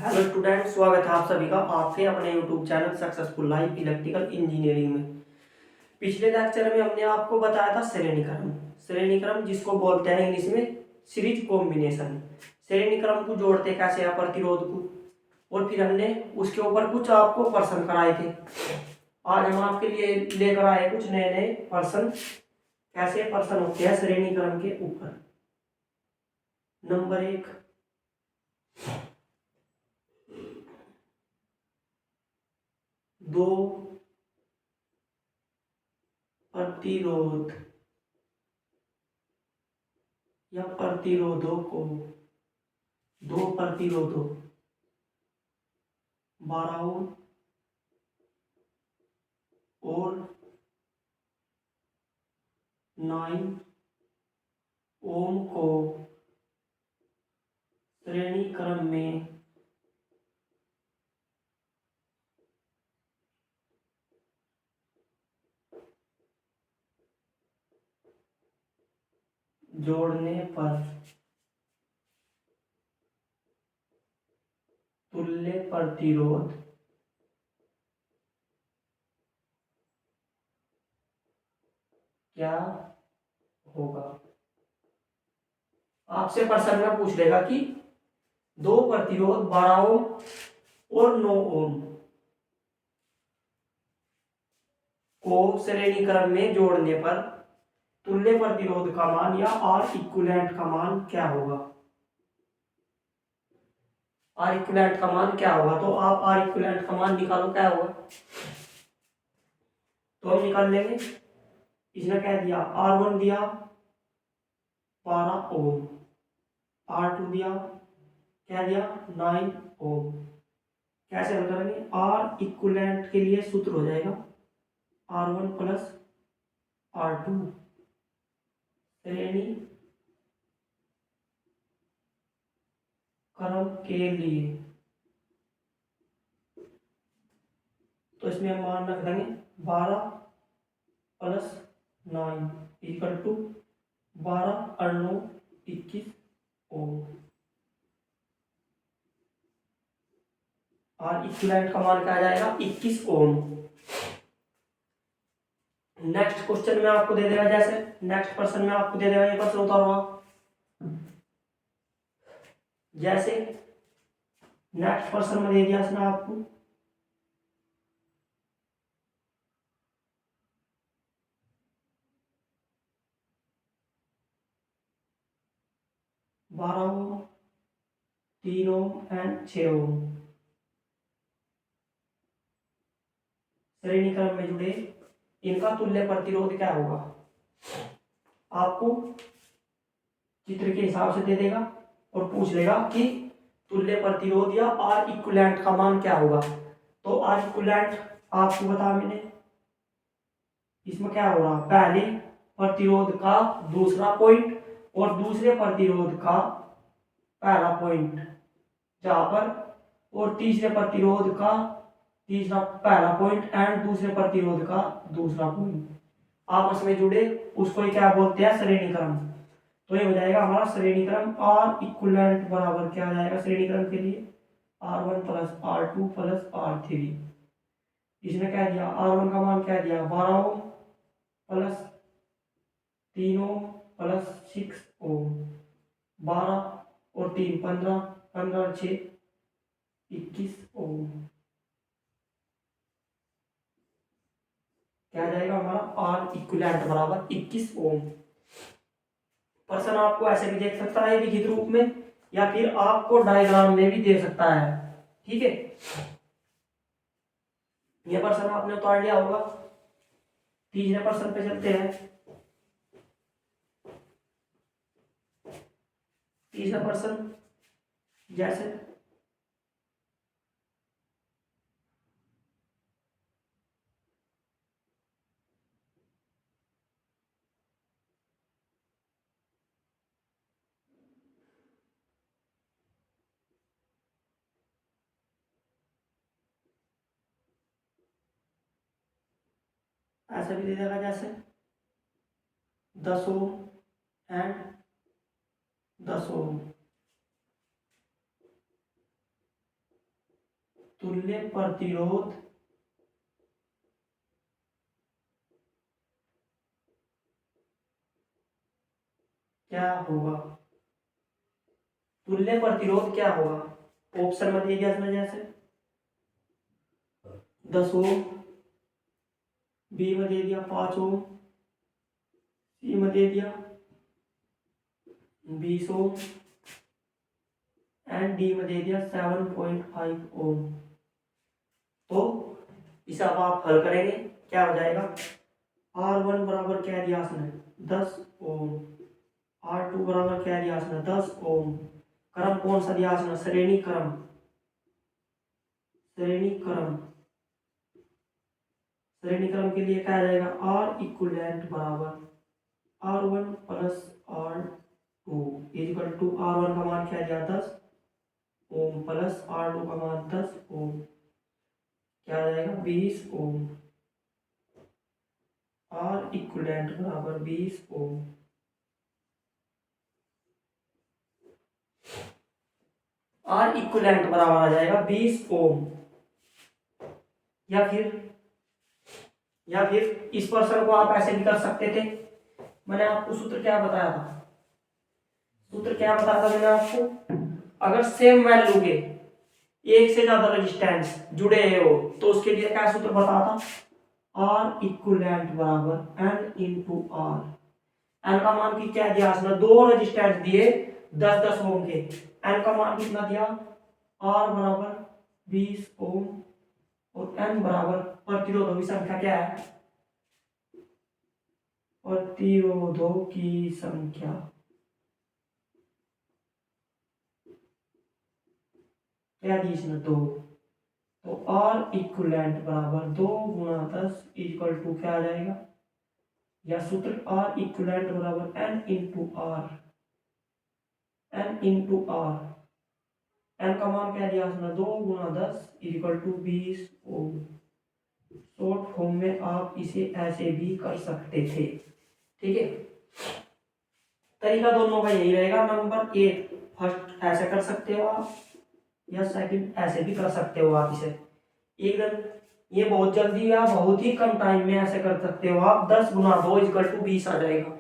Hello student, स्वागत है आप सभी का आपके अपने YouTube channel successful life electrical engineering में। पिछले लेक्चर में हमने आपको बताया था श्रेणी क्रम। श्रेणी क्रम जिसको बोलते हैं इंग्लिश में सीरीज कॉम्बिनेशन। श्रेणी क्रम को जोड़ते कैसे हैं प्रतिरोध को, और फिर हमने उसके ऊपर कुछ आपको प्रश्न कराए थे। आज हम आपके लिए लेकर आए कुछ नए नए प्रश्न, कैसे प्रश्न होते हैं श्रेणी क्रम के ऊपर। नंबर 1, दो प्रतिरोध या प्रतिरोधों को, दो प्रतिरोधों 12 ओम और 9 ओम को श्रेणी क्रम में जोड़ने पर तुल्य प्रतिरोध क्या होगा। आपसे प्रश्न में पूछ लेगा कि दो प्रतिरोध 12 ओम और 9 ओम को श्रेणी क्रम में जोड़ने पर तुल्य प्रतिरोध का मान या आर इक्विवेलेंट का मान क्या होगा। आर इक्विवेलेंट का मान क्या होगा, तो आप आर इक्विवेलेंट का मान निकालो क्या होगा। तो हम निकाल लेंगे। इसने क्या दिया, R1 दिया 12 ओम, R2 दिया क्या दिया 9 ओम। कैसे हल करेंगे, आर इक्विवेलेंट के लिए सूत्र हो जाएगा R1 प्लस R2 श्रेणी क्रम के लिए। तो इसमें हम मान रख देंगे 12 प्लस 9 इक्वल टू 12 और 9 21 ओम। और इक्विवेलेंट का मान क्या आ जाएगा 21 ओम। नेक्स्ट क्वेश्चन में आपको दे देगा, जैसे नेक्स्ट प्रश्न में आपको दे देगा, ये प्रश्न उतारो। जैसे नेक्स्ट प्रश्न में दे दिया इसने आपको 12 ओम, 3 ओम एंड 6 ओम श्रेणी क्रम में जुड़े, इनका तुल्य प्रतिरोध क्या होगा। आपको चित्र के हिसाब से दे देगा और पूछ लेगा कि तुल्य प्रतिरोध या आर इक्विवेलेंट का मान क्या होगा। तो आर इक्विवेलेंट आपको बता मैंने, इसमें क्या हो रहा, पहले प्रतिरोध का दूसरा पॉइंट और दूसरे प्रतिरोध का पहला पॉइंट जहां पर, और तीसरे प्रतिरोध का तीसरा पहला पॉइंट एंड दूसरे प्रतिरोध का दूसरा पॉइंट आपस में जुड़े, उसको ही क्या बोलते हैं श्रेणी क्रम। तो ये हो जाएगा हमारा श्रेणी क्रम। आर इक्विवेलेंट बराबर क्या आ जाएगा श्रेणी क्रम के लिए, R1 plus R2 plus R3। इसने क्या दिया, R1 का मान क्या दिया 12 ओम प्लस 3 ओम प्लस 6 ओम, 12 और 3 15, 15 और 6 21 ओम। क्या जाएगा हमारा आर इक्विवेलेंट बराबर 21 ओम। प्रश्न आपको ऐसे भी देख सकता है लिखित रूप में, या फिर आपको डायग्राम में भी दे सकता है। ठीक है, यह प्रश्न आपने उतार लिया होगा। तीसरे प्रश्न पे चलते हैं। तीसरा प्रश्न जैसे ऐसा भी दे देगा, जैसे 10 ओम एंड 10 ओम तुल्य प्रतिरोध क्या होगा? तुल्य प्रतिरोध क्या होगा? ऑप्शन में दे दिया इसमें, जैसे 10 ओम, बी में दे दिया 5 ओम, सी में दे दिया 20 ओम एंड डी में दे दिया 7.5 ओम। तो इसे अब आप हल करेंगे, क्या हो जाएगा? R1 बराबर क्या दिया इसने? 10 ओम। R2 बराबर क्या दिया इसने? 10 ओम। क्रम कौन सा दिया इसने? श्रेणी क्रम। श्रेणी क्रम, श्रेणी क्रम के लिए क्या आ जाएगा? R इक्विवेलेंट बराबर R1 plus R2 equal to R1 का मान क्या दिया? 10 ओम प्लस R2 का मान 10 ओम, क्या आ जाएगा? 20 ओम। R इक्विवेलेंट बराबर 20 ओम। R इक्विवेलेंट बराबर आ जाएगा 20 ओम। या फिर इस प्रश्न को आप ऐसे भी कर सकते थे। मैंने आपको सूत्र क्या बताया था? सूत्र क्या बताया था मैंने आपको? अगर सेम वैल्यू के एक से ज्यादा रेजिस्टेंस जुड़े हो तो उसके लिए क्या सूत्र बताया था? R इक्विवेलेंट बराबर N इंटू R। एन का मान की क्या दिया? दो रेजिस्टेंस दिए 10-10 ओम के। एन का मान कितना दिया? R बराबर 20 ओम और N बराबर प्रतिरोधों की संख्या क्या है? प्रतिरोधों की संख्या क्या दी इसमें? 2। तो R इक्विवेलेंट बराबर 2 गुणा 10 इक्वल टू क्या आ जाएगा? या सूत्र R इक्विवेलेंट बराबर N into R। N into R, N का मान क्या दिया इसमें? 2 गुणा 10 equal to 20 ohm. Short form में आप इसे ऐसे भी कर सकते थे, ठीक है। तरीका दोनों का यही रहेगा। नंबर 1 फर्स्ट ऐसे कर सकते हो आप, या सेकंड ऐसे भी कर सकते हो आप। इसे एकदम ये बहुत जल्दी या बहुत ही कम टाइम में ऐसे कर सकते हो आप। 10 गुना 2 इक्वल टू 20 आ जाएगा।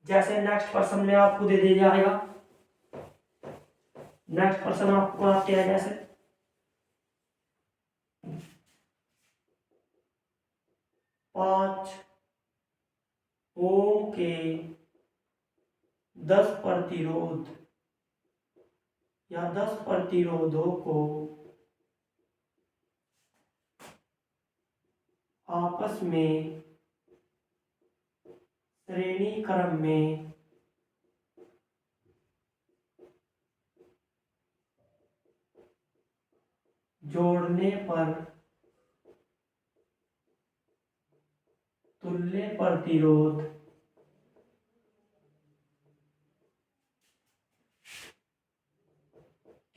जैसे नेक्स्ट पर्सन में आपको दे दिया जाएगा। नेक्स्ट पर्सन आपको आते हैं जैसे 5 ओम के 10 प्रतिरोध या 10 प्रतिरोधों को आपस में श्रेणी क्रम में जोड़ने पर तुल्य प्रतिरोध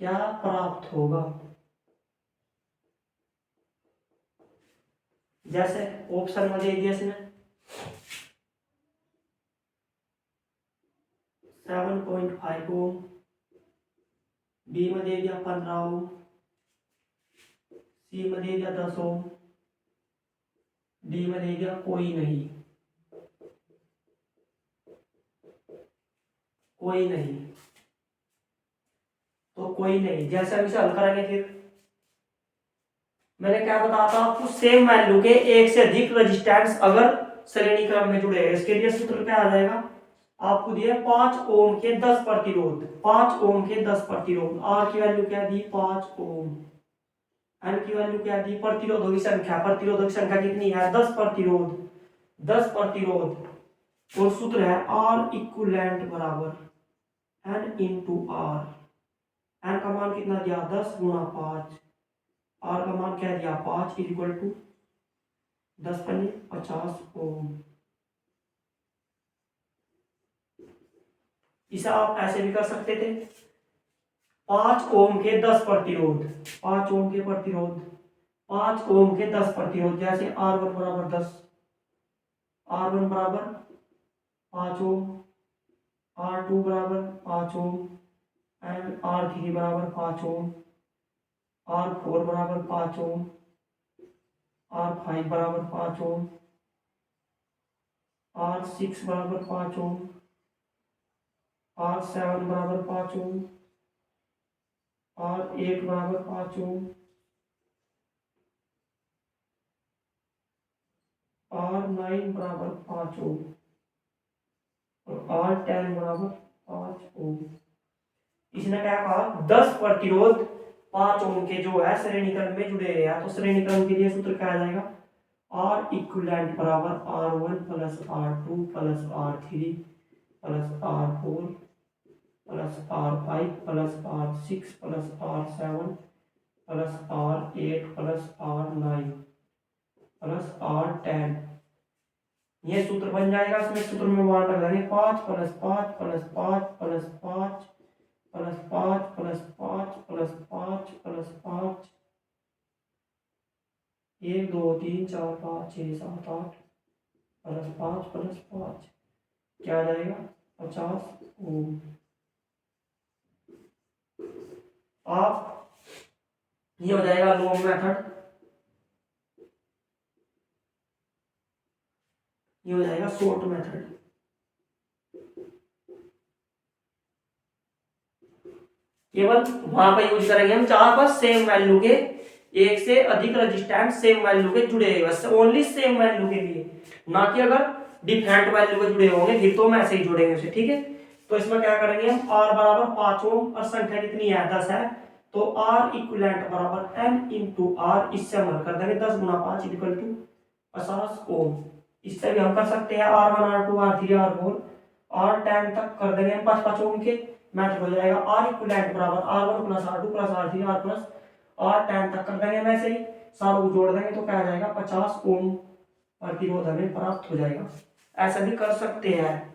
क्या प्राप्त होगा? जैसे ऑप्शन में दे दिया इसने 7.5 ओम, बी में दे दिया 15 ओम, सी में दे दिया 10 ओम, डी में दे दिया कोई नहीं। कोई नहीं, तो कोई नहीं। जैसे हम इसे हल करेंगे, फिर मैंने क्या बताया था आपको? सेम वैल्यू के एक से अधिक रेजिस्टेंस अगर श्रेणी क्रम में जुड़े हैं, इसके लिए सूत्र क्या आ जाएगा? आपको दिया 5 ओम के 10 प्रतिरोध। 5 ओम के 10 प्रतिरोध। आर की वैल्यू क्या दी? 5 ओम। एन की वैल्यू क्या दी? प्रतिरोधों की संख्या। प्रतिरोधों की संख्या कितनी है? 10 प्रतिरोध। 10 प्रतिरोध और सूत्र है आर इक्विवेलेंट बराबर एन इंटू आर। एन का मान कितना दिया? 10 गुणा 5। आर का मान क्या दिया? 5 इक्वल टू 10 पन्ने 50 ओम। इसे आप ऐसे भी कर सकते थे। 5 ओम के 10 प्रतिरोध। 5 ओम के प्रतिरोध, 5 ओम के 10 प्रतिरोध। जैसे R1 बराबर 10, R1 बराबर 5 ओम, R2 बराबर 5 ओम एंड R3 बराबर 5 ओम। R4 बराबर 5 ओम, R5 बराबर 5 ओम, R6 बराबर 5 ओम, R7 बराबर 5 ओम, R8 बराबर 5 ओम, R9 बराबर 5 ओम और R10 बराबर 5 ओम। इसने क्या कहा, 10 प्रतिरोध 5 ओम के जो है श्रेणी क्रम में जुड़े हैं। तो श्रेणी क्रम के लिए सूत्र क्या आ जाएगा, R इक्विवेलेंट बराबर R1 plus R2 plus R3 plus R4 plus R5 plus R6 plus R7 plus R8 plus R9 plus R10। ये सूत्र बन जाएगा। इसमें सूत्र में मान रख देंगे 5 plus 5 plus 5 plus 5 plus 5 plus 5 plus 5 plus 5, 1 2 3 4 5 6 7 8 plus 5 plus 5 क्या आ जाएगा 50 ओम। आप ये हो जाएगा लॉन्ग मेथड, ये हो जाएगा शॉर्ट मेथड। केवल वहां पर यूज करेंगे हम जहां पर सेम वैल्यू के एक से अधिक रेजिस्टेंस सेम वैल्यू के जुड़े हैं, बस ओनली सेम वैल्यू के लिए, ना कि अगर डिफरेंट वैल्यू के जुड़े होंगे फिर तो हम ऐसे ही जोड़ेंगे उसे। ठीक है, तो इसमें क्या करेंगे हम, R बराबर 5 ओम और संख्या कितनी है 10 है, तो R इक्विवेलेंट बराबर N इंटू R, इससे हम कर देंगे 10 गुना 5 इक्वल टू 50 ओम। इससे भी हम कर सकते हैं R1 R2 R3 R4 R10 तक कर देंगे हम 5 5 ओम के। मैथ हो जाएगा R इक्विवेलेंट बराबर R1 plus R2 plus R3 R plus R10 तक कर देंगे। वैसे ही सारों को जोड़ देंगे तो क्या आ जाएगा 50 ओम प्रतिरोध हमें प्राप्त हो जाएगा। ऐसा भी कर सकते हैं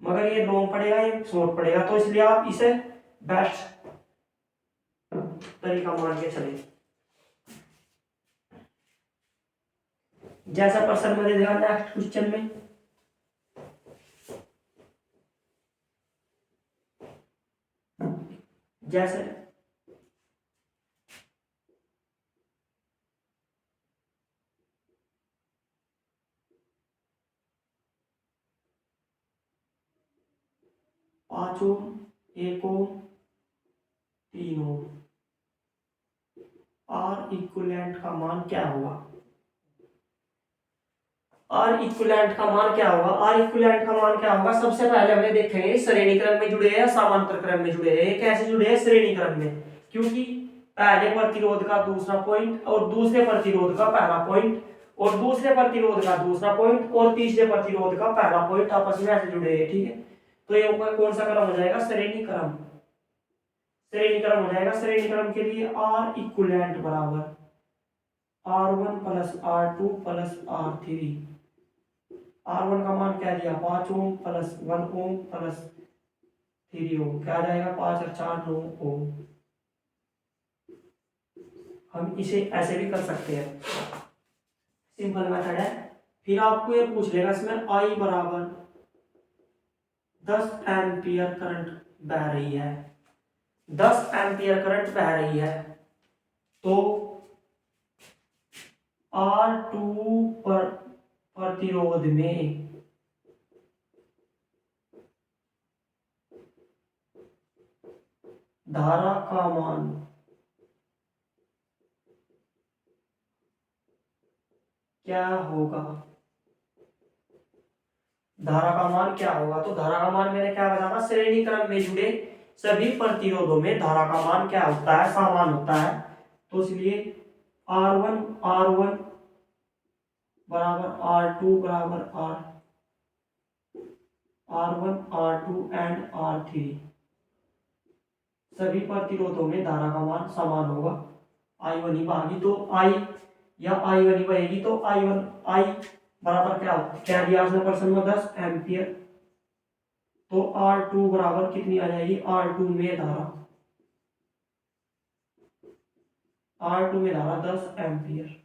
मगर ये लॉन्ग पड़ेगा, ये शॉर्ट पड़ेगा, तो इसलिए आप इसे बेस्ट तरीका मान के चले। जैसा प्रश्न में दे देगा नेक्स्ट क्वेश्चन में, जैसे 5 ओम 1 ओम 3 ओम, R इक्विवेलेंट का मान क्या होगा, R इक्विवेलेंट का मान क्या होगा, R इक्विवेलेंट का मान क्या होगा। सबसे पहले हमें देखेंगे श्रेणी क्रम में जुड़े हैं या समांतर क्रम में जुड़े हैं। कैसे जुड़े हैं, श्रेणी क्रम में, क्योंकि पहले प्रतिरोध का दूसरा पॉइंट और दूसरे प्रतिरोध का पहला पॉइंट और दूसरे प्रतिरोध का दूसरा पॉइंट और तीसरे प्रतिरोध का पहला पॉइंट आपस में ऐसे जुड़े हैं। ठीक है, तो ये कौन सा क्रम हो जाएगा, श्रेणी क्रम। श्रेणी क्रम हो जाएगा। श्रेणी क्रम के लिए R इक्विवेलेंट बराबर R1 plus R2 plus R3। R1 का मान क्या दिया 5 ओम प्लस 1 ओम प्लस 3 ओम, क्या आ जाएगा 5 और 4 9 ओम। हम इसे ऐसे भी कर सकते हैं, सिंपल मेथड है। फिर आपको ये पूछ लेगा इसमें I बराबर 10 एम्पियर करंट बह रही है, 10 एम्पियर करंट बह रही है, तो R2 पर प्रतिरोध में धारा का मान क्या होगा, धारा का मान क्या होगा। तो धारा का मान मैंने क्या बताया, श्रेणी क्रम में जुड़े सभी प्रतिरोधों में धारा का मान क्या होता है, समान होता है। तो इसलिए R1 बराबर R2 बराबर R1 R2 एंड R3, सभी प्रतिरोधों में धारा का मान समान होगा। I1 ही भागी तो I या I1 ही बहेगी, तो I बराबर क्या दिया उसने प्रश्न में 10 एम्पियर, तो R2 बराबर कितनी आ जाएगी, R2 में धारा 10 एम्पियर।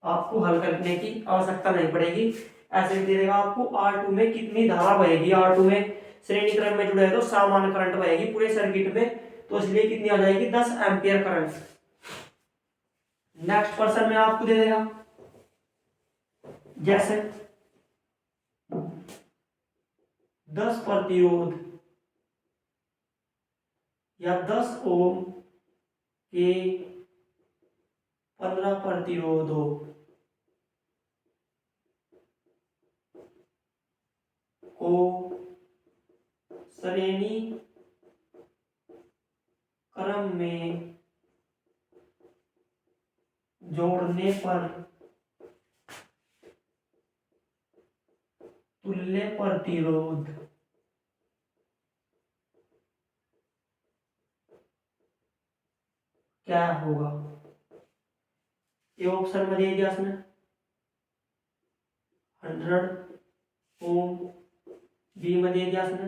आपको हल करने की आवश्यकता नहीं पड़ेगी, ऐसे दे देगा आपको R2 में कितनी धारा बहेगी। R2 में श्रेणी क्रम में जुड़े तो सामान्य करंट बहेगी पूरे सर्किट में तो इसलिए कितनी आ जाएगी 10 एम्पियर करंट। नेक्स्ट क्वेश्चन में आपको दे देगा जैसे 10 प्रतिरोध या 10 ओम के 15 प्रतिरोधों को श्रेणी क्रम में जोड़ने पर तुल्य प्रतिरोध क्या होगा। ये ऑप्शन में दे दिया इसने 100 ओम, बी में दे दिया इसने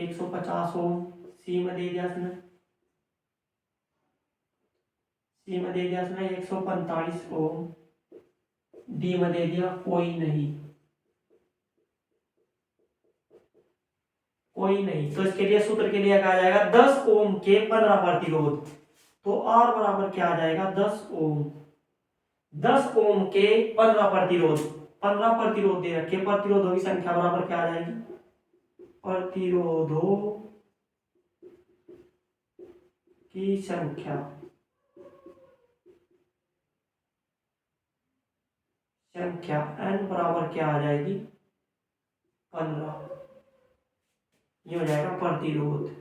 150 ओम, सी में दे दिया इसने 145 ओम, डी में दे दिया कोई नहीं। तो इसके लिए सूत्र के लिए क्या आ जाएगा 10 ओम के 15 प्रतिरोध, तो आर बराबर क्या आ जाएगा 10 ओम। 10 ओम के 15 प्रतिरोध, 15 प्रतिरोध दे रखे, प्रतिरोधों की संख्या बराबर क्या आ जाएगी प्रतिरोधों की संख्या n बराबर क्या आ जाएगी 15। ये हो जाएगा प्रतिरोध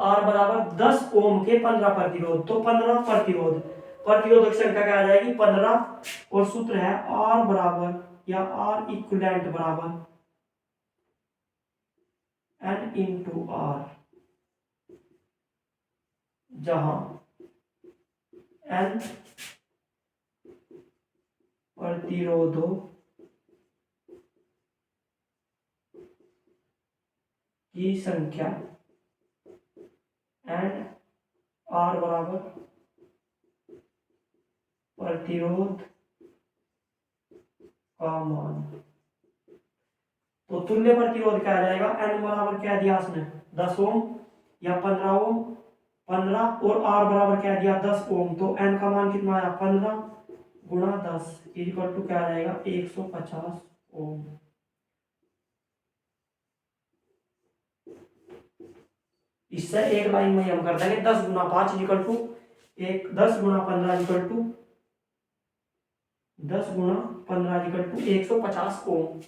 R बराबर 10 ओम के 15 प्रतिरोध, तो 15 प्रतिरोधक संख्या क्या आ जाएगी 15, और सूत्र है R बराबर या R इक्विवेलेंट बराबर N इंटू R, जहां N प्रतिरोधों की संख्या एंड आर बराबर प्रतिरोध का मान। तो तुल्य प्रतिरोध क्या आ जाएगा एन बराबर क्या दिया उसने 10 ओम या 15 ओम, 15, और आर बराबर क्या दिया 10 ओम, तो एन का मान कितना आया 15 गुणा 10 इक्वल टू क्या आ जाएगा 150 ओम। इससे एक लाइन में हम कर देंगे 10 गुना 5 इक्वल टू 10 गुना 15 इक्वल टू 10 गुना 15 इक्वल टू 150 ओम।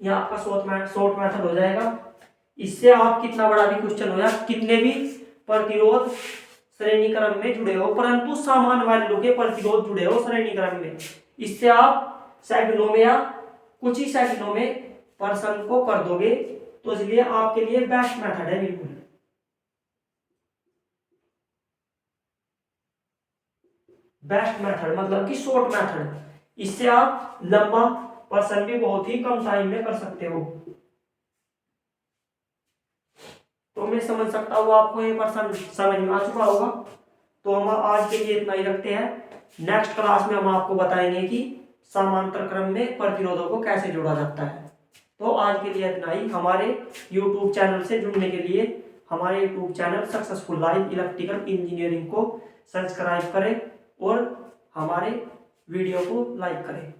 यह आपका शॉर्ट मेथड हो जाएगा। इससे आप कितना बड़ा भी क्वेश्चन हो या कितने भी प्रतिरोध श्रेणी क्रम में जुड़े हो, परंतु समान वैल्यू के प्रतिरोध जुड़े हो श्रेणी क्रम में, इससे आप सेकंडों में या कुछ ही सेकंडों में प्रश्न को कर दोगे। तो इसलिए आपके लिए बेस्ट मेथड है बिल्कुल। बेस्ट मेथड मतलब कि शॉर्ट मेथड, इससे आप लंबा प्रश्न भी बहुत ही कम टाइम में कर सकते हो। तो मैं समझ सकता हूँ आपको ये प्रश्न समझ में आ चुका होगा। तो हम आज के लिए इतना ही रखते हैं। नेक्स्ट क्लास में हम आपको बताएंगे कि समांतर क्रम में प्रतिरोधों को कैसे जोड़ा जाता है। तो आज के लिए इतना ही। हमारे YouTube चैनल से जुड़ने के लिए हमारे YouTube channel successful life electrical engineering को सब्सक्राइब करें और हमारे वीडियो को लाइक करें।